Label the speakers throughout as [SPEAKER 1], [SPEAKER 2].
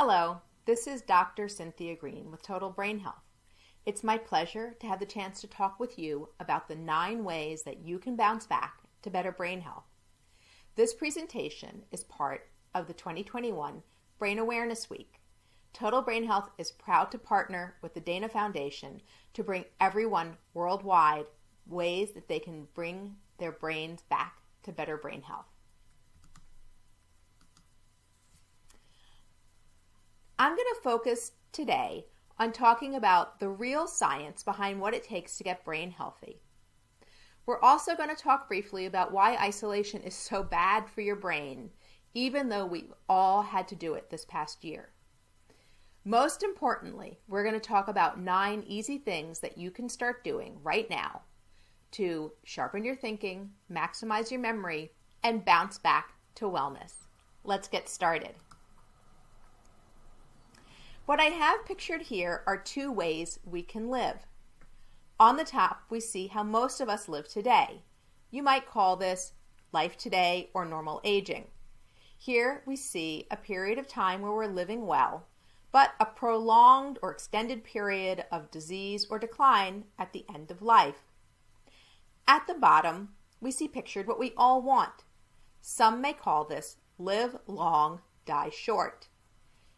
[SPEAKER 1] Hello, this is Dr. Cynthia Green with Total Brain Health. It's my pleasure to have the chance to talk with you about the 9 ways that you can bounce back to better brain health. This presentation is part of the 2021 Brain Awareness Week. Total Brain Health is proud to partner with the Dana Foundation to bring everyone worldwide ways that they can bring their brains back to better brain health. I'm going to focus today on talking about the real science behind what it takes to get brain healthy. We're also going to talk briefly about why isolation is so bad for your brain, even though we've all had to do it this past year. Most importantly, we're going to talk about 9 easy things that you can start doing right now to sharpen your thinking, maximize your memory, and bounce back to wellness. Let's get started. What I have pictured here are 2 ways we can live. On the top, we see how most of us live today. You might call this life today or normal aging. Here we see a period of time where we're living well, but a prolonged or extended period of disease or decline at the end of life. At the bottom, we see pictured what we all want. Some may call this live long, die short.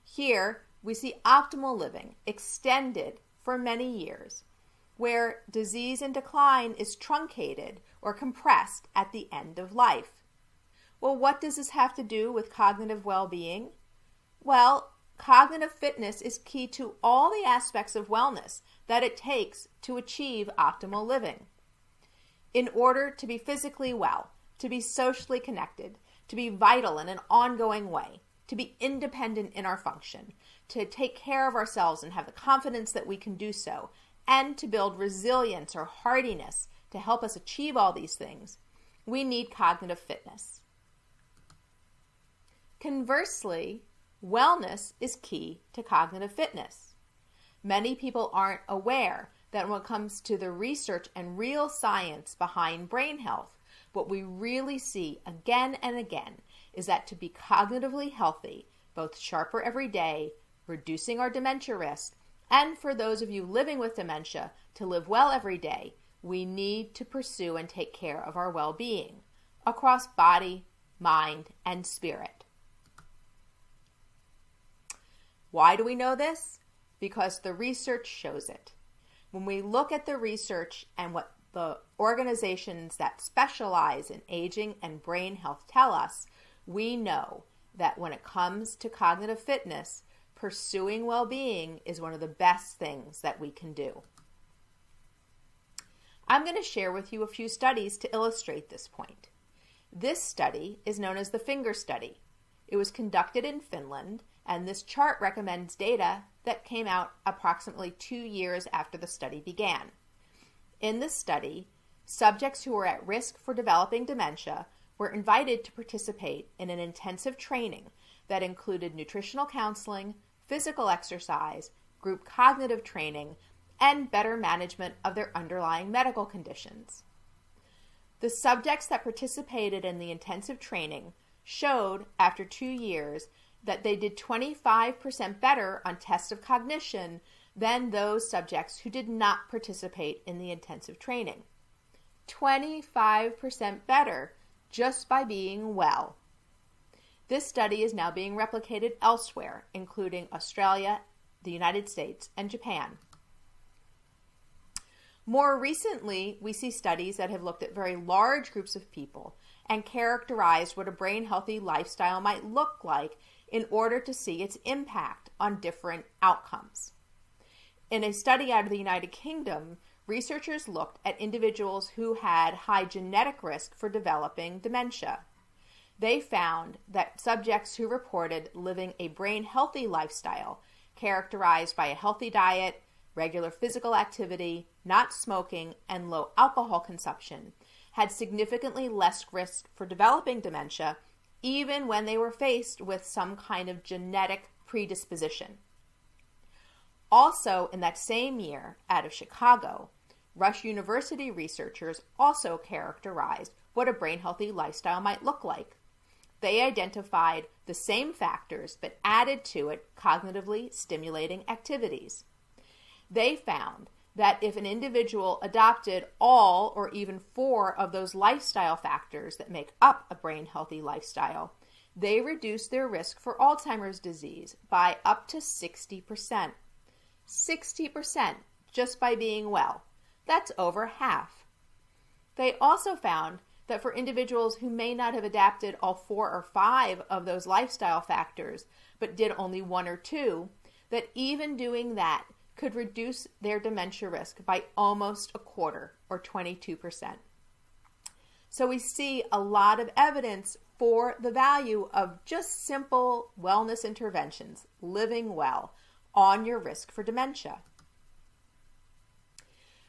[SPEAKER 1] Here, we see optimal living, extended for many years, where disease and decline is truncated or compressed at the end of life. Well, what does this have to do with cognitive well-being? Well, cognitive fitness is key to all the aspects of wellness that it takes to achieve optimal living. In order to be physically well, to be socially connected, to be vital in an ongoing way, to be independent in our function, to take care of ourselves and have the confidence that we can do so, and to build resilience or hardiness to help us achieve all these things, we need cognitive fitness. Conversely, wellness is key to cognitive fitness. Many people aren't aware that when it comes to the research and real science behind brain health, what we really see again and again is that to be cognitively healthy, both sharper every day, reducing our dementia risk, and for those of you living with dementia, to live well every day, we need to pursue and take care of our well-being across body, mind, and spirit. Why do we know this? Because the research shows it. When we look at the research and what the organizations that specialize in aging and brain health tell us, we know that when it comes to cognitive fitness, pursuing well-being is one of the best things that we can do. I'm going to share with you a few studies to illustrate this point. This study is known as the finger study. It was conducted in Finland, and this chart recommends data that came out approximately 2 years after the study began. In this study, subjects who were at risk for developing dementia were invited to participate in an intensive training that included nutritional counseling, physical exercise, group cognitive training, and better management of their underlying medical conditions. The subjects that participated in the intensive training showed, after 2 years, that they did 25% better on tests of cognition than those subjects who did not participate in the intensive training. 25% better just by being well. This study is now being replicated elsewhere, including Australia, the United States, and Japan. More recently, we see studies that have looked at very large groups of people and characterized what a brain-healthy lifestyle might look like in order to see its impact on different outcomes. In a study out of the United Kingdom, researchers looked at individuals who had high genetic risk for developing dementia. They found that subjects who reported living a brain-healthy lifestyle, characterized by a healthy diet, regular physical activity, not smoking, and low alcohol consumption, had significantly less risk for developing dementia, even when they were faced with some kind of genetic predisposition. Also, in that same year, out of Chicago, Rush University researchers also characterized what a brain-healthy lifestyle might look like. They identified the same factors but added to it cognitively stimulating activities. They found that if an individual adopted all or even 4 of those lifestyle factors that make up a brain healthy lifestyle, they reduced their risk for Alzheimer's disease by up to 60%. 60% just by being well. That's over half. They also found that for individuals who may not have adapted all 4 or 5 of those lifestyle factors, but did only 1 or 2, that even doing that could reduce their dementia risk by almost a quarter, or 22%. So we see a lot of evidence for the value of just simple wellness interventions, living well, on your risk for dementia.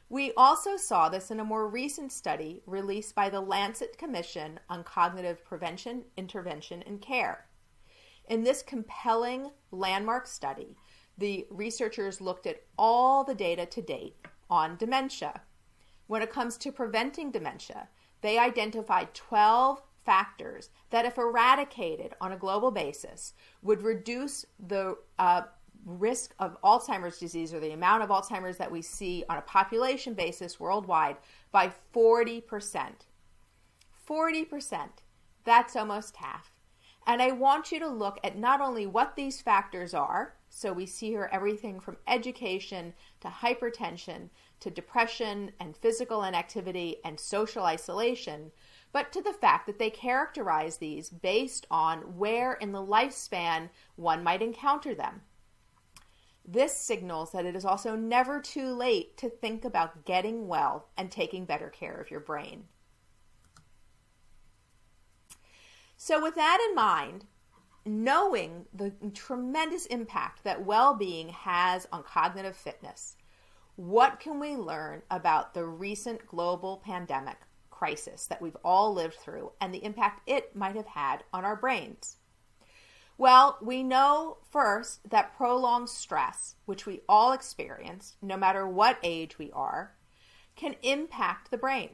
[SPEAKER 1] We also saw this in a more recent study released by the Lancet Commission on Cognitive Prevention, Intervention, and Care. In this compelling landmark study, the researchers looked at all the data to date on dementia. When it comes to preventing dementia, they identified 12 factors that, if eradicated on a global basis, would reduce the risk of Alzheimer's disease, or the amount of Alzheimer's that we see on a population basis worldwide, by 40%. 40%. That's almost half. And I want you to look at not only what these factors are, so we see here everything from education to hypertension to depression and physical inactivity and social isolation, but to the fact that they characterize these based on where in the lifespan one might encounter them. This signals that it is also never too late to think about getting well and taking better care of your brain. So with that in mind, knowing the tremendous impact that well-being has on cognitive fitness, what can we learn about the recent global pandemic crisis that we've all lived through and the impact it might have had on our brains? Well, we know first that prolonged stress, which we all experience, no matter what age we are, can impact the brain.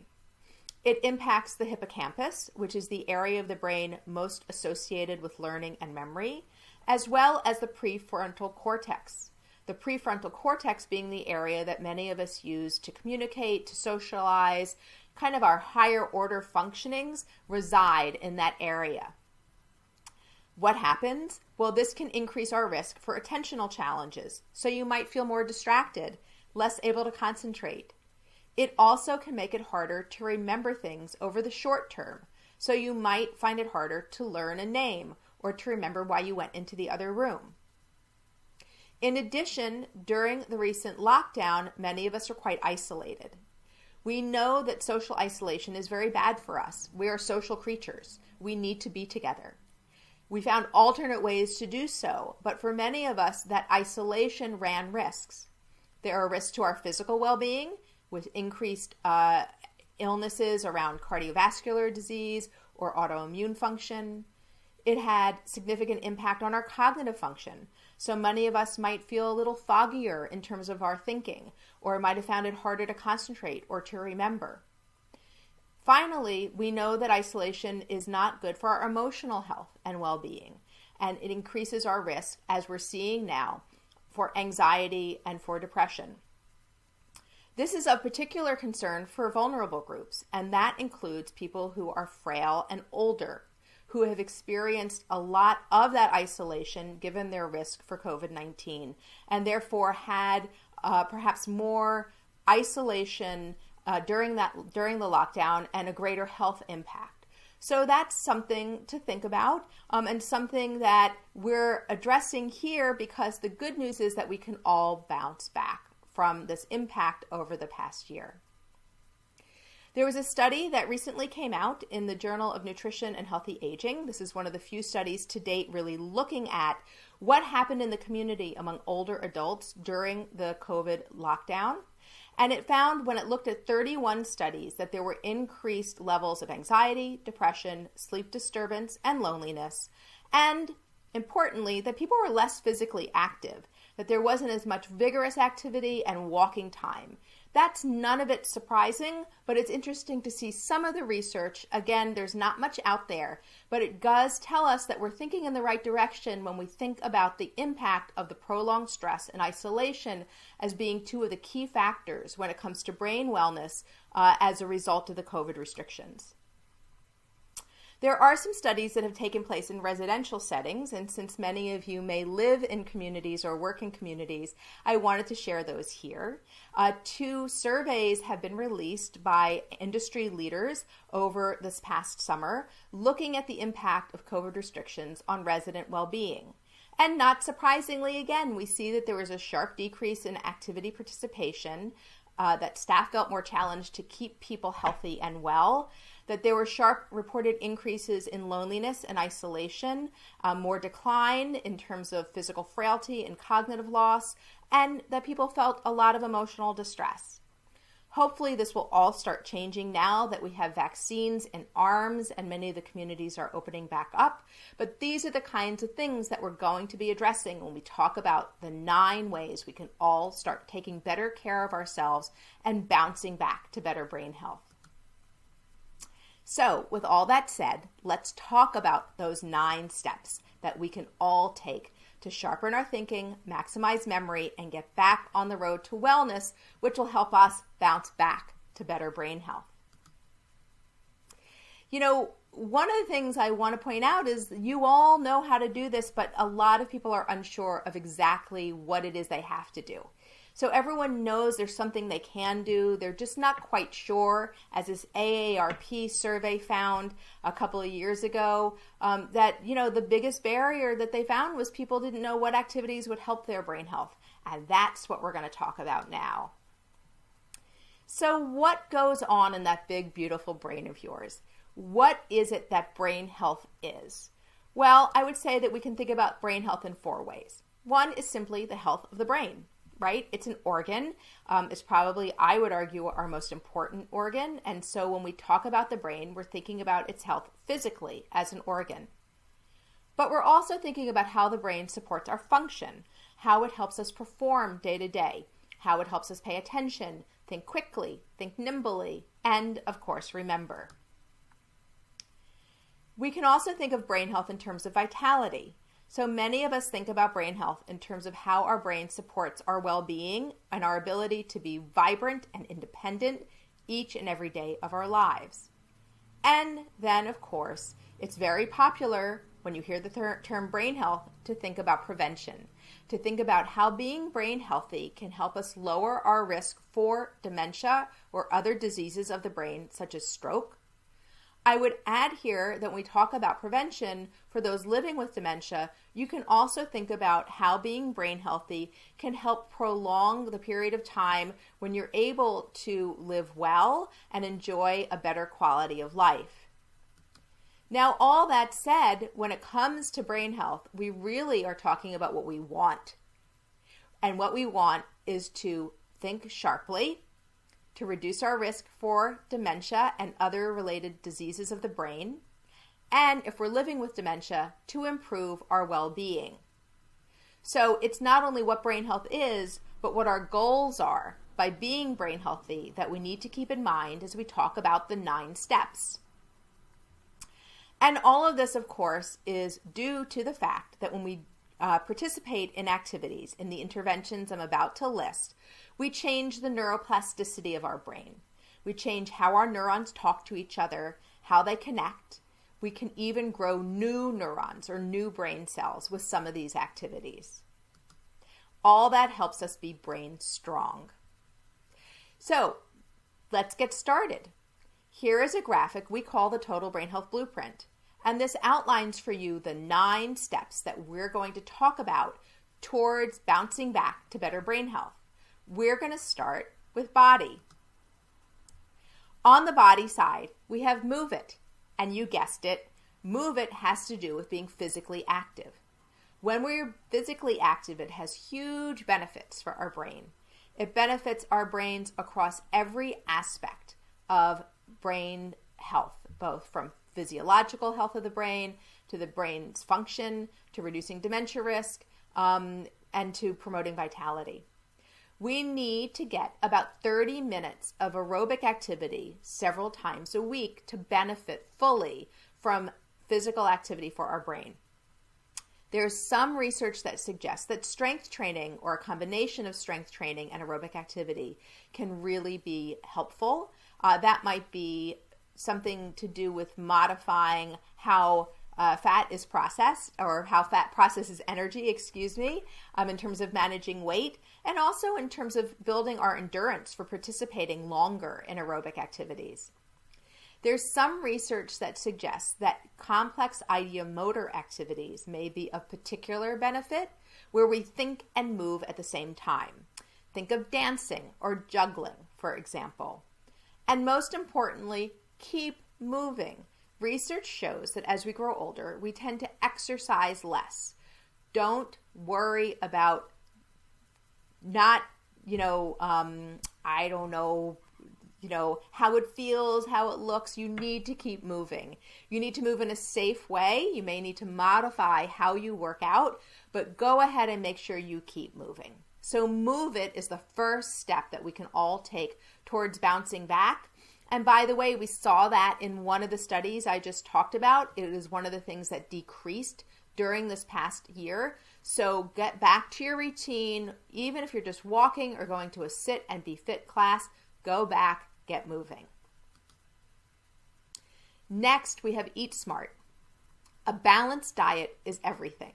[SPEAKER 1] It impacts the hippocampus, which is the area of the brain most associated with learning and memory, as well as the prefrontal cortex. The prefrontal cortex being the area that many of us use to communicate, to socialize, kind of our higher order functionings reside in that area. What happens? Well, this can increase our risk for attentional challenges, so you might feel more distracted, less able to concentrate. It also can make it harder to remember things over the short term, so you might find it harder to learn a name or to remember why you went into the other room. In addition, during the recent lockdown, many of us are quite isolated. We know that social isolation is very bad for us. We are social creatures. We need to be together. We found alternate ways to do so, but for many of us, that isolation ran risks. There are risks to our physical well-being, with increased illnesses around cardiovascular disease or autoimmune function. It had significant impact on our cognitive function. So many of us might feel a little foggier in terms of our thinking, or might have found it harder to concentrate or to remember. Finally, we know that isolation is not good for our emotional health and well-being, and it increases our risk, as we're seeing now, for anxiety and for depression. This is of particular concern for vulnerable groups, and that includes people who are frail and older, who have experienced a lot of that isolation given their risk for COVID-19, and therefore had perhaps more isolation during the lockdown and a greater health impact. So that's something to think about, and something that we're addressing here, because the good news is that we can all bounce back from this impact over the past year. There was a study that recently came out in the Journal of Nutrition and Healthy Aging. This is one of the few studies to date really looking at what happened in the community among older adults during the COVID lockdown. And it found, when it looked at 31 studies, that there were increased levels of anxiety, depression, sleep disturbance, and loneliness, and Importantly, that people were less physically active, that there wasn't as much vigorous activity and walking time. That's none of it surprising, but it's interesting to see some of the research. Again, there's not much out there, but it does tell us that we're thinking in the right direction when we think about the impact of the prolonged stress and isolation as being two of the key factors when it comes to brain wellness as a result of the COVID restrictions. There are some studies that have taken place in residential settings, and since many of you may live in communities or work in communities, I wanted to share those here. 2 surveys have been released by industry leaders over this past summer, looking at the impact of COVID restrictions on resident well-being. And not surprisingly, again, we see that there was a sharp decrease in activity participation, that staff felt more challenged to keep people healthy and well, that there were sharp reported increases in loneliness and isolation, more decline in terms of physical frailty and cognitive loss, and that people felt a lot of emotional distress. Hopefully this will all start changing now that we have vaccines in arms and many of the communities are opening back up. But these are the kinds of things that we're going to be addressing when we talk about the 9 ways we can all start taking better care of ourselves and bouncing back to better brain health. So with all that said, let's talk about those 9 steps that we can all take to sharpen our thinking, maximize memory, and get back on the road to wellness, which will help us bounce back to better brain health. You know, one of the things I want to point out is you all know how to do this, but a lot of people are unsure of exactly what it is they have to do. So everyone knows there's something they can do. They're just not quite sure, as this AARP survey found a couple of years ago, that, the biggest barrier that they found was people didn't know what activities would help their brain health. And that's what we're going to talk about now. So what goes on in that big, beautiful brain of yours? What is it that brain health is? Well, I would say that we can think about brain health in 4 ways. One is simply the health of the brain. Right? It's an organ. It's probably, I would argue, our most important organ. And so when we talk about the brain, we're thinking about its health physically as an organ. But we're also thinking about how the brain supports our function, how it helps us perform day to day, how it helps us pay attention, think quickly, think nimbly, and of course, remember. We can also think of brain health in terms of vitality. So many of us think about brain health in terms of how our brain supports our well-being and our ability to be vibrant and independent each and every day of our lives. And then, of course, it's very popular when you hear the term brain health to think about prevention, to think about how being brain healthy can help us lower our risk for dementia or other diseases of the brain, such as stroke. I would add here that when we talk about prevention for those living with dementia, you can also think about how being brain healthy can help prolong the period of time when you're able to live well and enjoy a better quality of life. Now, all that said, when it comes to brain health, we really are talking about what we want. And what we want is to think sharply, to reduce our risk for dementia and other related diseases of the brain, and if we're living with dementia, to improve our well-being. So it's not only what brain health is, but what our goals are by being brain healthy that we need to keep in mind as we talk about the 9 steps. And all of this, of course, is due to the fact that when we participate in activities, in the interventions I'm about to list, we change the neuroplasticity of our brain. We change how our neurons talk to each other, how they connect. We can even grow new neurons or new brain cells with some of these activities. All that helps us be brain strong. So let's get started. Here is a graphic we call the Total Brain Health Blueprint. And this outlines for you the 9 steps that we're going to talk about towards bouncing back to better brain health. We're going to start with body. On the body side, we have move it. And you guessed it, move it has to do with being physically active. When we're physically active, it has huge benefits for our brain. It benefits our brains across every aspect of brain health, both from physiological health of the brain, to the brain's function, to reducing dementia risk, and to promoting vitality. We need to get about 30 minutes of aerobic activity several times a week to benefit fully from physical activity for our brain. There's some research that suggests that strength training or a combination of strength training and aerobic activity can really be helpful. That might be something to do with modifying how fat is processed, or how fat processes energy, in terms of managing weight, and also in terms of building our endurance for participating longer in aerobic activities. There's some research that suggests that complex ideomotor activities may be of particular benefit where we think and move at the same time. Think of dancing or juggling, for example. And most importantly, keep moving. Research shows that as we grow older, we tend to exercise less. Don't worry about not, how it feels, how it looks. You need to keep moving. You need to move in a safe way. You may need to modify how you work out, but go ahead and make sure you keep moving. So move it is the first step that we can all take towards bouncing back. And by the way, we saw that in one of the studies I just talked about. It is one of the things that decreased during this past year. So get back to your routine. Even if you're just walking or going to a sit and be fit class, go back, get moving. Next, we have Eat Smart. A balanced diet is everything.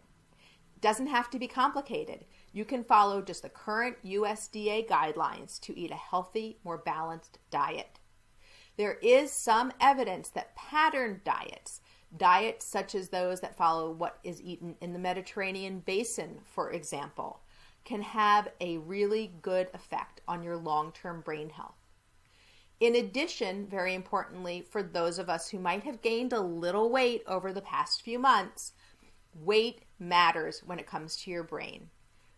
[SPEAKER 1] It doesn't have to be complicated. You can follow just the current USDA guidelines to eat a healthy, more balanced diet. There is some evidence that patterned diets such as those that follow what is eaten in the Mediterranean basin, for example, can have a really good effect on your long-term brain health. In addition, very importantly, for those of us who might have gained a little weight over the past few months, weight matters when it comes to your brain.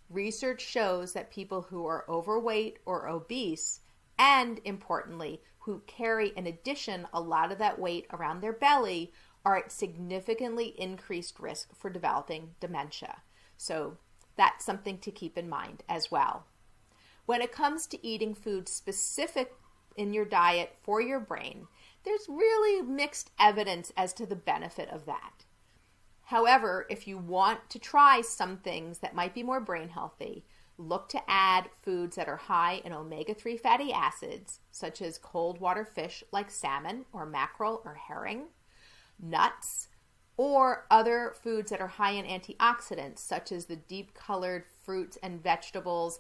[SPEAKER 1] Research shows that people who are overweight or obese, and importantly, who carry in addition a lot of that weight around their belly, are at significantly increased risk for developing dementia. So that's something to keep in mind as well. When it comes to eating food specific in your diet for your brain, there's really mixed evidence as to the benefit of that. However, if you want to try some things that might be more brain healthy, look to add foods that are high in omega-3 fatty acids, such as cold water fish like salmon or mackerel or herring, nuts, or other foods that are high in antioxidants, such as the deep-colored fruits and vegetables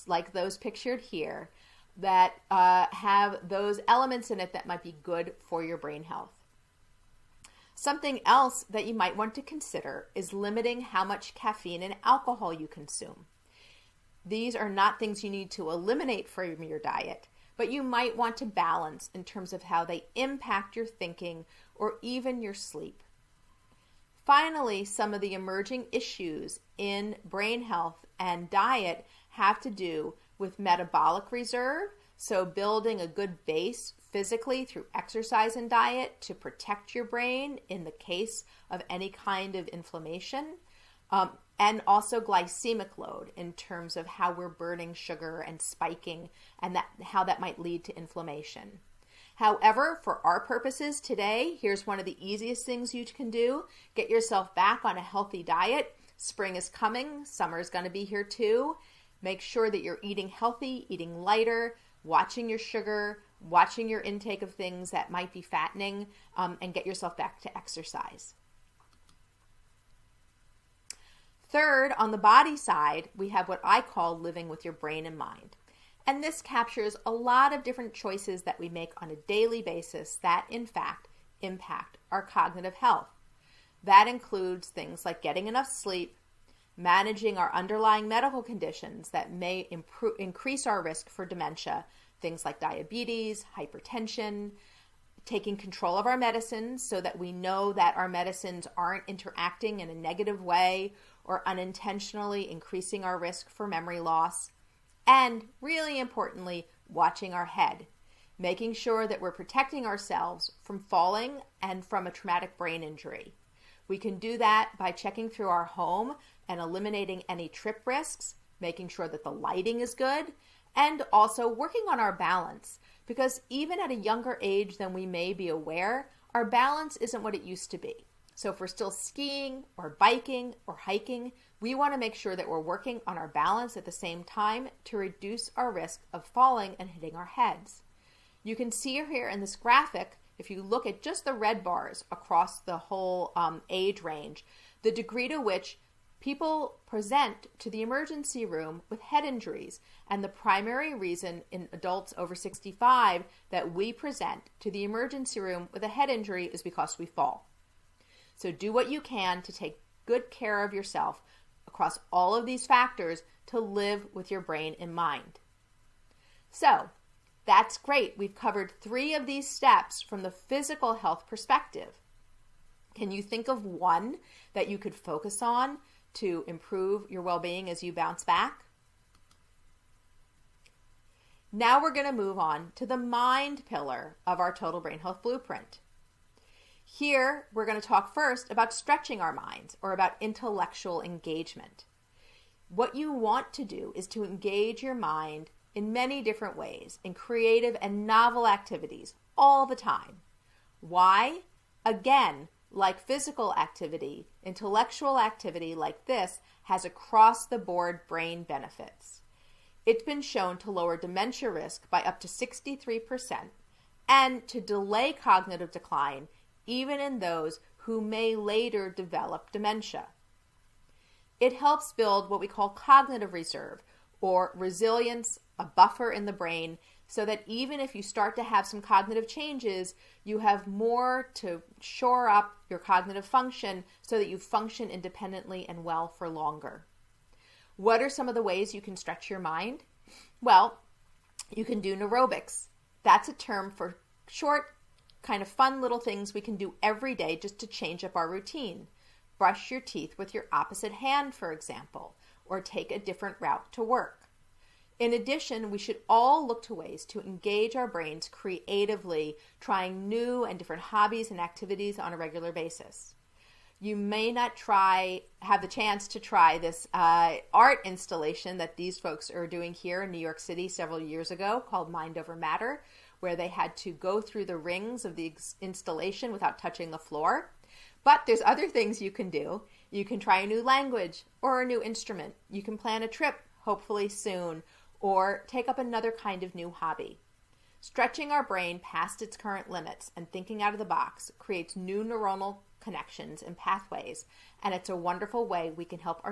[SPEAKER 1] like those pictured here, that have those elements in it that might be good for your brain health. Something else that you might want to consider is limiting how much caffeine and alcohol you consume. These are not things you need to eliminate from your diet, but you might want to balance in terms of how they impact your thinking or even your sleep. Finally, some of the emerging issues in brain health and diet have to do with metabolic reserve, so building a good base physically through exercise and diet to protect your brain in the case of any kind of inflammation, and also glycemic load in terms of how we're burning sugar and spiking and how that might lead to inflammation. However, for our purposes today, here's one of the easiest things you can do. Get yourself back on a healthy diet. Spring is coming. Summer is going to be here too. Make sure that you're eating healthy, eating lighter, watching your sugar, watching your intake of things that might be fattening, and get yourself back to exercise. Third, on the body side, we have what I call living with your brain in mind. And this captures a lot of different choices that we make on a daily basis that, in fact, impact our cognitive health. That includes things like getting enough sleep, managing our underlying medical conditions that may increase our risk for dementia, things like diabetes, hypertension, taking control of our medicines so that we know that our medicines aren't interacting in a negative way or unintentionally increasing our risk for memory loss, and really importantly, watching our head. making sure that we're protecting ourselves from falling and from a traumatic brain injury. We can do that by checking through our home and eliminating any trip risks, making sure that the lighting is good, and also working on our balance. Because even at a younger age than we may be aware, our balance isn't what it used to be. So if we're still skiing or biking or hiking, we want to make sure that we're working on our balance at the same time to reduce our risk of falling and hitting our heads. You can see here in this graphic, if you look at just the red bars across the whole age range, the degree to which people present to the emergency room with head injuries. And the primary reason in adults over 65 that we present to the emergency room with a head injury is because we fall. So do what you can to take good care of yourself across all of these factors to live with your brain in mind. So that's great. We've covered 3 of these steps from the physical health perspective. Can you think of one that you could focus on to improve your well-being as you bounce back? Now we're going to move on to the mind pillar of our Total Brain Health Blueprint. Here, we're going to talk first about stretching our minds, or about intellectual engagement. What you want to do is to engage your mind in many different ways, in creative and novel activities, all the time. Why? Again, like physical activity, intellectual activity like this has across-the-board brain benefits. It's been shown to lower dementia risk by up to 63% and to delay cognitive decline even in those who may later develop dementia. It helps build what we call cognitive reserve, or resilience, a buffer in the brain, so that even if you start to have some cognitive changes, you have more to shore up your cognitive function so that you function independently and well for longer. What are some of the ways you can stretch your mind? Well, you can do neurobics. That's a term for short, kind of fun little things we can do every day just to change up our routine. Brush your teeth with your opposite hand, for example, or take a different route to work. In addition, we should all look to ways to engage our brains creatively, trying new and different hobbies and activities on a regular basis. You may not have the chance to try this art installation that these folks are doing here in New York City several years ago called Mind Over Matter, where they had to go through the rings of the installation without touching the floor. But there's other things you can do. You can try a new language or a new instrument. You can plan a trip, hopefully soon, or take up another kind of new hobby. Stretching our brain past its current limits and thinking out of the box creates new neuronal connections and pathways, and it's a wonderful way we can help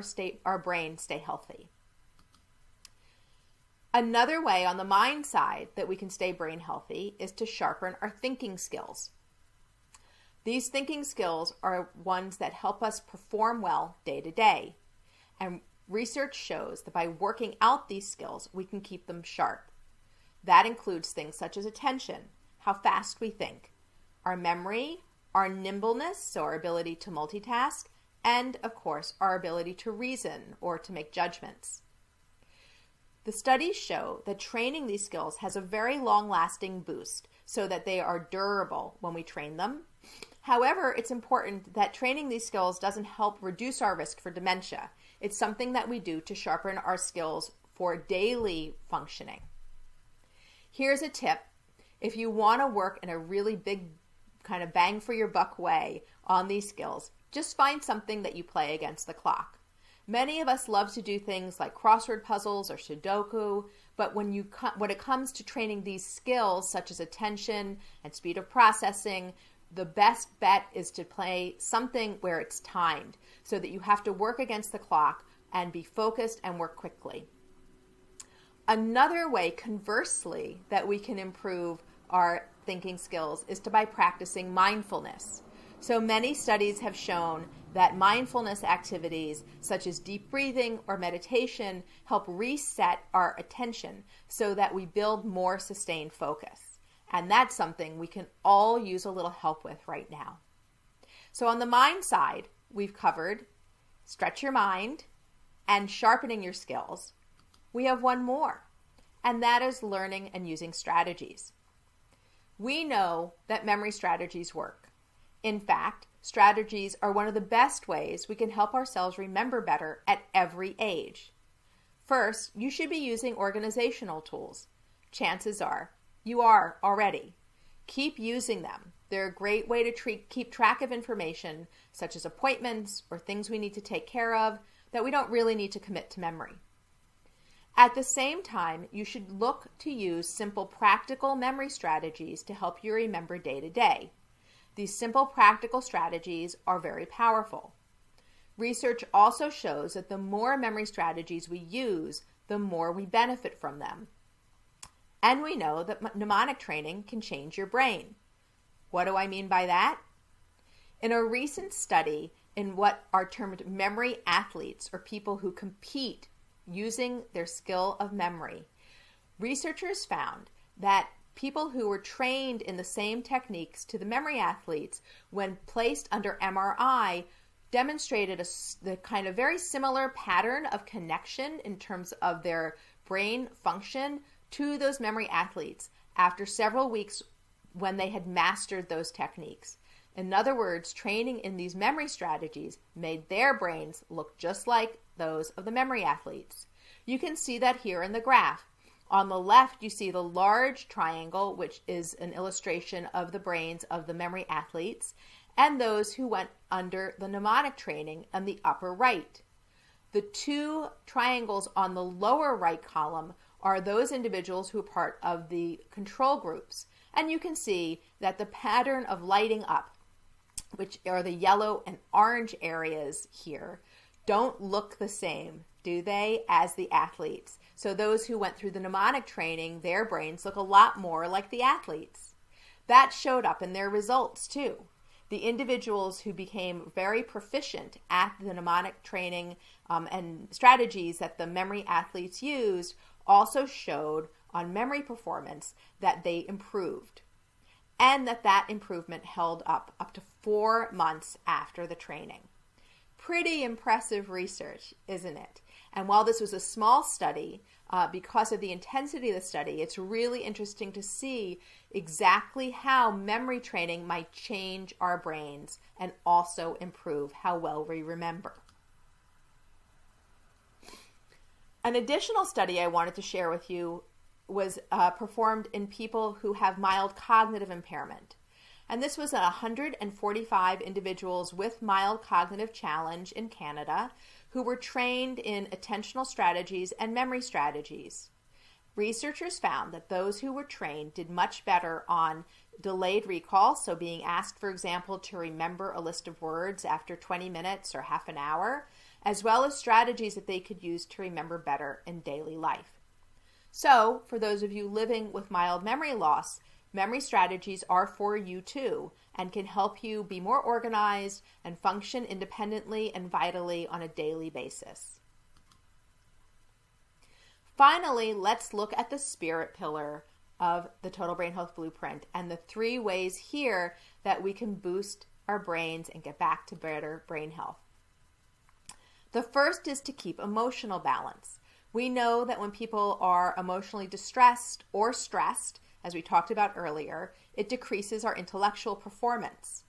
[SPEAKER 1] our brain stay healthy. Another way on the mind side that we can stay brain healthy is to sharpen our thinking skills. These thinking skills are ones that help us perform well day to day. And research shows that by working out these skills, we can keep them sharp. That includes things such as attention, how fast we think, our memory, our nimbleness, so our ability to multitask, and of course, our ability to reason or to make judgments. The studies show that training these skills has a very long-lasting boost so that they are durable when we train them. However, it's important that training these skills doesn't help reduce our risk for dementia. It's something that we do to sharpen our skills for daily functioning. Here's a tip. If you want to work in a really big kind of bang for your buck way on these skills, just find something that you play against the clock. Many of us love to do things like crossword puzzles or Sudoku, but when it comes to training these skills such as attention and speed of processing, the best bet is to play something where it's timed so that you have to work against the clock and be focused and work quickly. Another way, conversely, that we can improve our thinking skills is by practicing mindfulness. So many studies have shown that mindfulness activities such as deep breathing or meditation help reset our attention so that we build more sustained focus. And that's something we can all use a little help with right now. So on the mind side, we've covered stretch your mind and sharpening your skills. We have one more, and that is learning and using strategies. We know that memory strategies work. In fact, strategies are one of the best ways we can help ourselves remember better at every age. First, you should be using organizational tools. Chances are you are already. Keep using them. They're a great way to keep track of information, such as appointments or things we need to take care of that we don't really need to commit to memory. At the same time, you should look to use simple practical memory strategies to help you remember day to day. These simple practical strategies are very powerful. Research also shows that the more memory strategies we use, the more we benefit from them. And we know that mnemonic training can change your brain. What do I mean by that? In a recent study in what are termed memory athletes, or people who compete using their skill of memory, researchers found that people who were trained in the same techniques to the memory athletes, when placed under MRI, demonstrated the kind of very similar pattern of connection in terms of their brain function to those memory athletes after several weeks when they had mastered those techniques. In other words, training in these memory strategies made their brains look just like those of the memory athletes. You can see that here in the graph. On the left, you see the large triangle, which is an illustration of the brains of the memory athletes, and those who went under the mnemonic training on the upper right. The two triangles on the lower right column are those individuals who are part of the control groups. And you can see that the pattern of lighting up, which are the yellow and orange areas here, don't look the same, do they, as the athletes. So those who went through the mnemonic training, their brains look a lot more like the athletes. That showed up in their results too. The individuals who became very proficient at the mnemonic training and strategies that the memory athletes used also showed on memory performance that they improved, and that improvement held up to 4 months after the training. Pretty impressive research, isn't it? And while this was a small study, because of the intensity of the study, it's really interesting to see exactly how memory training might change our brains and also improve how well we remember. An additional study I wanted to share with you was performed in people who have mild cognitive impairment. And this was 145 individuals with mild cognitive challenge in Canada who were trained in attentional strategies and memory strategies. Researchers found that those who were trained did much better on delayed recall, so being asked, for example, to remember a list of words after 20 minutes or half an hour, as well as strategies that they could use to remember better in daily life. So, for those of you living with mild memory loss, memory strategies are for you too, and can help you be more organized and function independently and vitally on a daily basis. Finally, let's look at the spirit pillar of the Total Brain Health Blueprint and the 3 ways here that we can boost our brains and get back to better brain health. The first is to keep emotional balance. We know that when people are emotionally distressed or stressed, as we talked about earlier, it decreases our intellectual performance.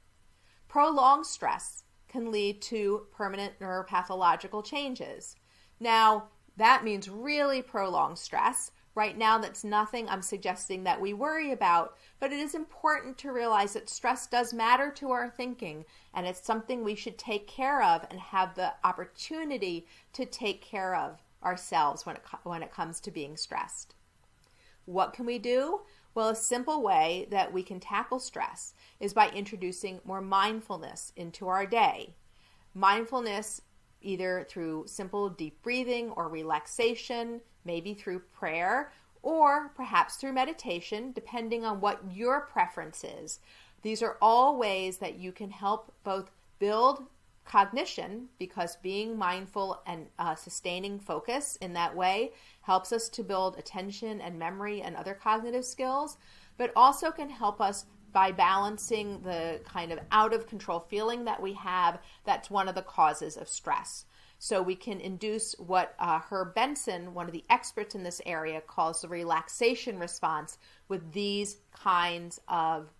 [SPEAKER 1] Prolonged stress can lead to permanent neuropathological changes. Now, that means really prolonged stress. Right now, that's nothing I'm suggesting that we worry about, but it is important to realize that stress does matter to our thinking, and it's something we should take care of and have the opportunity to take care of ourselves when it comes to being stressed. What can we do? Well, a simple way that we can tackle stress is by introducing more mindfulness into our day. Mindfulness either through simple deep breathing or relaxation, maybe through prayer, or perhaps through meditation, depending on what your preference is. These are all ways that you can help both build cognition, because being mindful and sustaining focus in that way helps us to build attention and memory and other cognitive skills, but also can help us by balancing the kind of out of control feeling that we have that's one of the causes of stress. So we can induce what Herb Benson, one of the experts in this area, calls the relaxation response with these kinds of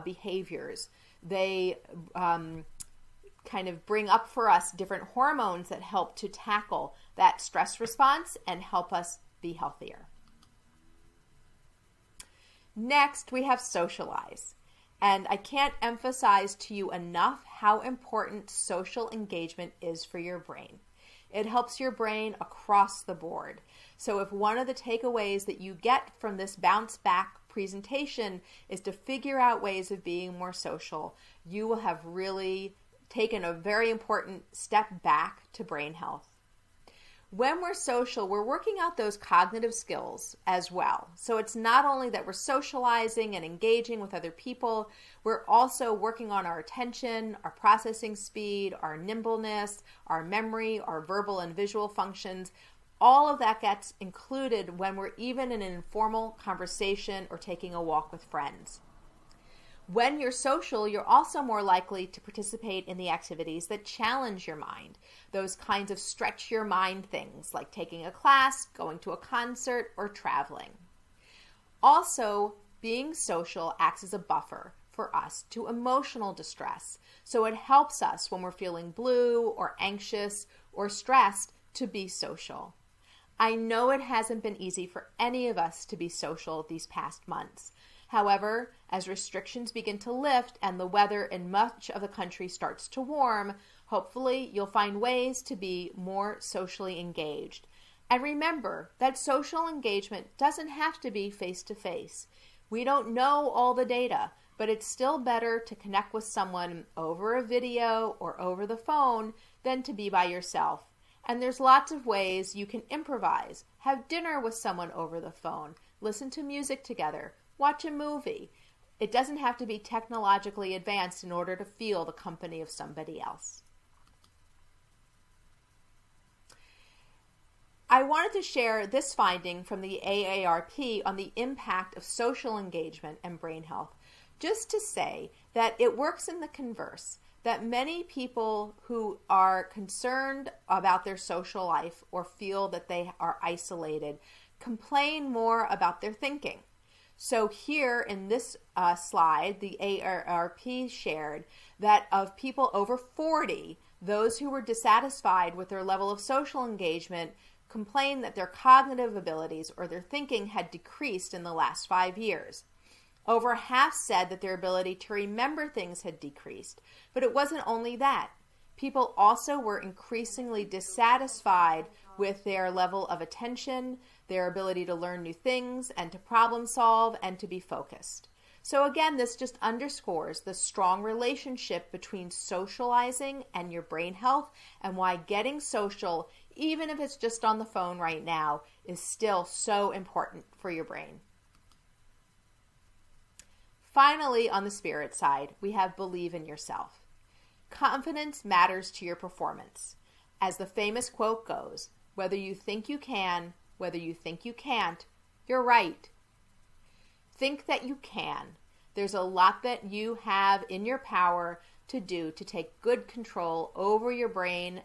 [SPEAKER 1] behaviors. They kind of bring up for us different hormones that help to tackle that stress response and help us be healthier. Next, we have socialize. And I can't emphasize to you enough how important social engagement is for your brain. It helps your brain across the board. So if one of the takeaways that you get from this bounce back presentation is to figure out ways of being more social, you will have really taken a very important step back to brain health. When we're social, we're working out those cognitive skills as well. So it's not only that we're socializing and engaging with other people, we're also working on our attention, our processing speed, our nimbleness, our memory, our verbal and visual functions. All of that gets included when we're even in an informal conversation or taking a walk with friends. When you're social, you're also more likely to participate in the activities that challenge your mind. Those kinds of stretch your mind things like taking a class, going to a concert, or traveling. Also, being social acts as a buffer for us to emotional distress. So it helps us when we're feeling blue or anxious or stressed to be social. I know it hasn't been easy for any of us to be social these past months. However, as restrictions begin to lift and the weather in much of the country starts to warm, hopefully you'll find ways to be more socially engaged. And remember that social engagement doesn't have to be face-to-face. We don't know all the data, but it's still better to connect with someone over a video or over the phone than to be by yourself. And there's lots of ways you can improvise, have dinner with someone over the phone, listen to music together, watch a movie. It doesn't have to be technologically advanced in order to feel the company of somebody else. I wanted to share this finding from the AARP on the impact of social engagement and brain health, just to say that it works in the converse, that many people who are concerned about their social life or feel that they are isolated complain more about their thinking. So here in this slide, the AARP shared that of people over 40, those who were dissatisfied with their level of social engagement complained that their cognitive abilities or their thinking had decreased in the last 5 years. Over half said that their ability to remember things had decreased, but it wasn't only that. People also were increasingly dissatisfied with their level of attention, their ability to learn new things and to problem solve and to be focused. So again, this just underscores the strong relationship between socializing and your brain health and why getting social, even if it's just on the phone right now, is still so important for your brain. Finally, on the spirit side, we have believe in yourself. Confidence matters to your performance. As the famous quote goes, whether you think you can, whether you think you can't, you're right. Think that you can. There's a lot that you have in your power to do to take good control over your brain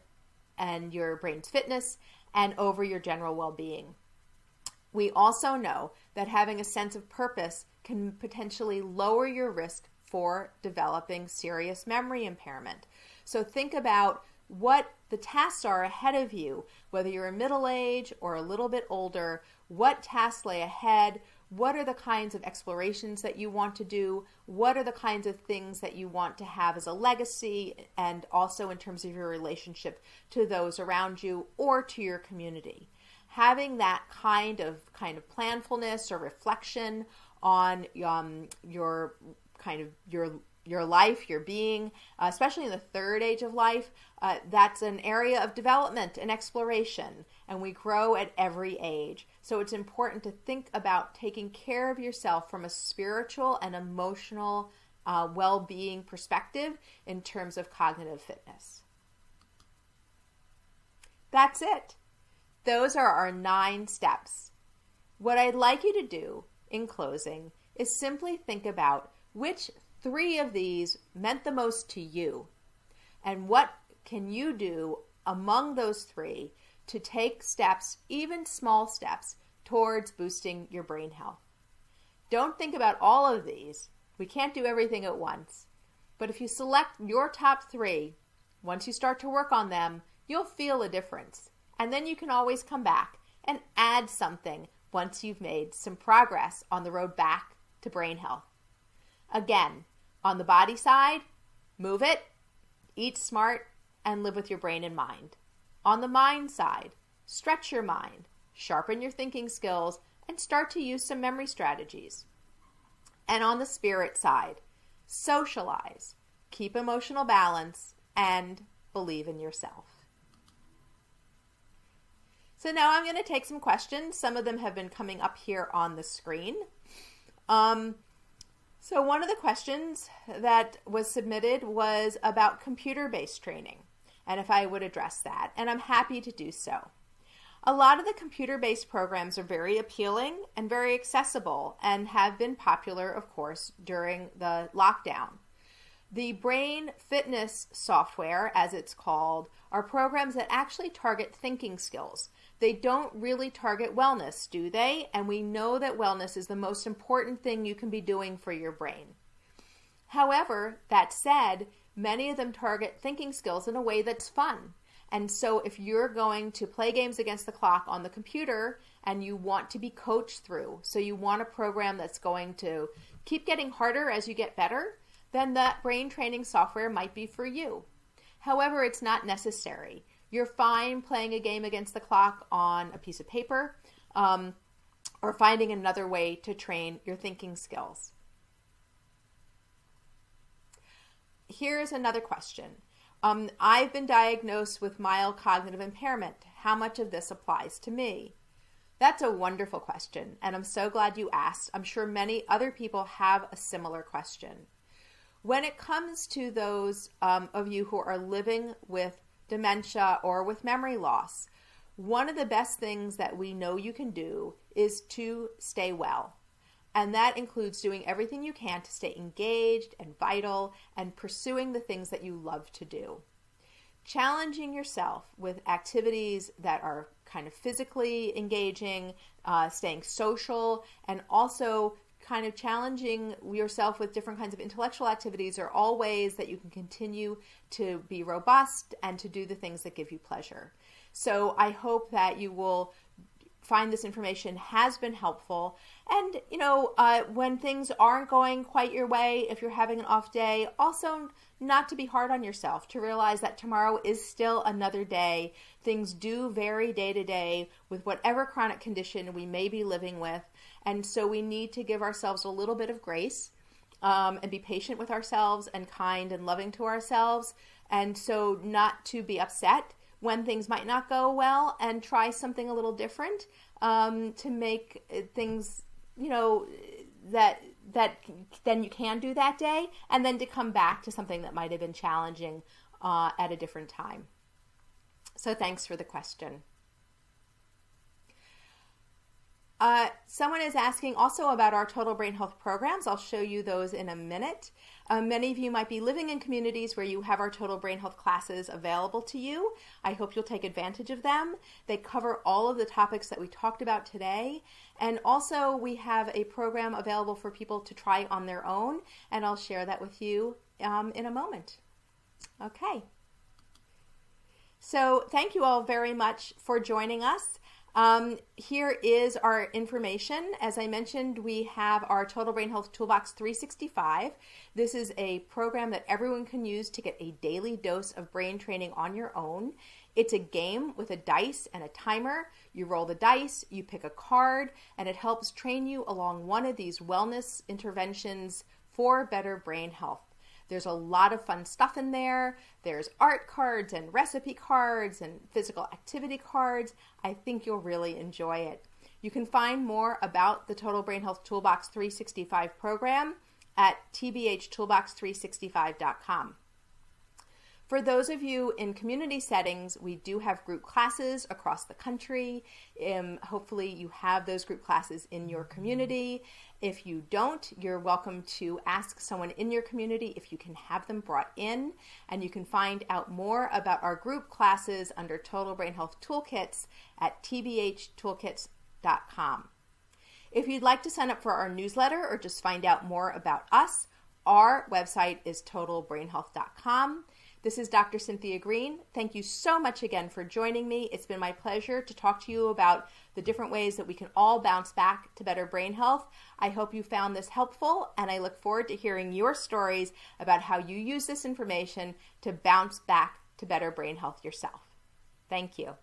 [SPEAKER 1] and your brain's fitness and over your general well-being. We also know that having a sense of purpose can potentially lower your risk for developing serious memory impairment. So think about what the tasks are ahead of you, whether you're in middle age or a little bit older, what tasks lay ahead, what are the kinds of explorations that you want to do, what are the kinds of things that you want to have as a legacy, and also in terms of your relationship to those around you or to your community. Having that kind of planfulness or reflection on your life, your being, especially in the third age of life, that's an area of development and exploration, and we grow at every age. So it's important to think about taking care of yourself from a spiritual and emotional well-being perspective in terms of cognitive fitness. That's it. Those are our 9 steps. What I'd like you to do in closing is simply think about which 3 of these meant the most to you and what can you do among those three to take steps, even small steps, towards boosting your brain health. Don't think about all of these. We can't do everything at once. But if you select your top three, once you start to work on them, you'll feel a difference. And then you can always come back and add something once you've made some progress on the road back to brain health. Again, on the body side, move it, eat smart, and live with your brain in mind. On the mind side, stretch your mind, sharpen your thinking skills, and start to use some memory strategies. And on the spirit side, socialize, keep emotional balance, and believe in yourself. So now I'm going to take some questions. Some of them have been coming up here on the screen. So one of the questions that was submitted was about computer-based training and if I would address that, and I'm happy to do so. A lot of the computer-based programs are very appealing and very accessible and have been popular, of course, during the lockdown. The brain fitness software, as it's called, are programs that actually target thinking skills. They don't really target wellness, do they? And we know that wellness is the most important thing you can be doing for your brain. However, that said, many of them target thinking skills in a way that's fun. And so if you're going to play games against the clock on the computer and you want to be coached through, so you want a program that's going to keep getting harder as you get better, then that brain training software might be for you. However, it's not necessary. You're fine playing a game against the clock on a piece of paper or finding another way to train your thinking skills. Here's another question. I've been diagnosed with mild cognitive impairment. How much of this applies to me? That's a wonderful question, and I'm so glad you asked. I'm sure many other people have a similar question. When it comes to those of you who are living with dementia or with memory loss, one of the best things that we know you can do is to stay well. And that includes doing everything you can to stay engaged and vital and pursuing the things that you love to do. Challenging yourself with activities that are kind of physically engaging, staying social, and also kind of challenging yourself with different kinds of intellectual activities are all ways that you can continue to be robust and to do the things that give you pleasure. So I hope that you will find this information has been helpful. And, when things aren't going quite your way, if you're having an off day, also not to be hard on yourself, to realize that tomorrow is still another day. Things do vary day to day with whatever chronic condition we may be living with. And so we need to give ourselves a little bit of grace and be patient with ourselves and kind and loving to ourselves. And so not to be upset when things might not go well, and try something a little different to make things, that then you can do that day, and then to come back to something that might have been challenging at a different time. So thanks for the question. Someone is asking also about our Total Brain Health programs. I'll show you those in a minute. Many of you might be living in communities where you have our Total Brain Health classes available to you. I hope you'll take advantage of them. They cover all of the topics that we talked about today. And also we have a program available for people to try on their own, and I'll share that with you in a moment. Okay. So thank you all very much for joining us. Here is our information. As I mentioned, we have our Total Brain Health Toolbox 365. This is a program that everyone can use to get a daily dose of brain training on your own. It's a game with a dice and a timer. You roll the dice, you pick a card, and it helps train you along one of these wellness interventions for better brain health. There's a lot of fun stuff in there. There's art cards and recipe cards and physical activity cards. I think you'll really enjoy it. You can find more about the Total Brain Health Toolbox 365 program at tbhtoolbox365.com. For those of you in community settings, we do have group classes across the country. Hopefully you have those group classes in your community. If you don't, you're welcome to ask someone in your community if you can have them brought in, and you can find out more about our group classes under Total Brain Health Toolkits at tbhtoolkits.com. If you'd like to sign up for our newsletter or just find out more about us, our website is totalbrainhealth.com. This is Dr. Cynthia Green. Thank you so much again for joining me. It's been my pleasure to talk to you about the different ways that we can all bounce back to better brain health. I hope you found this helpful, and I look forward to hearing your stories about how you use this information to bounce back to better brain health yourself. Thank you.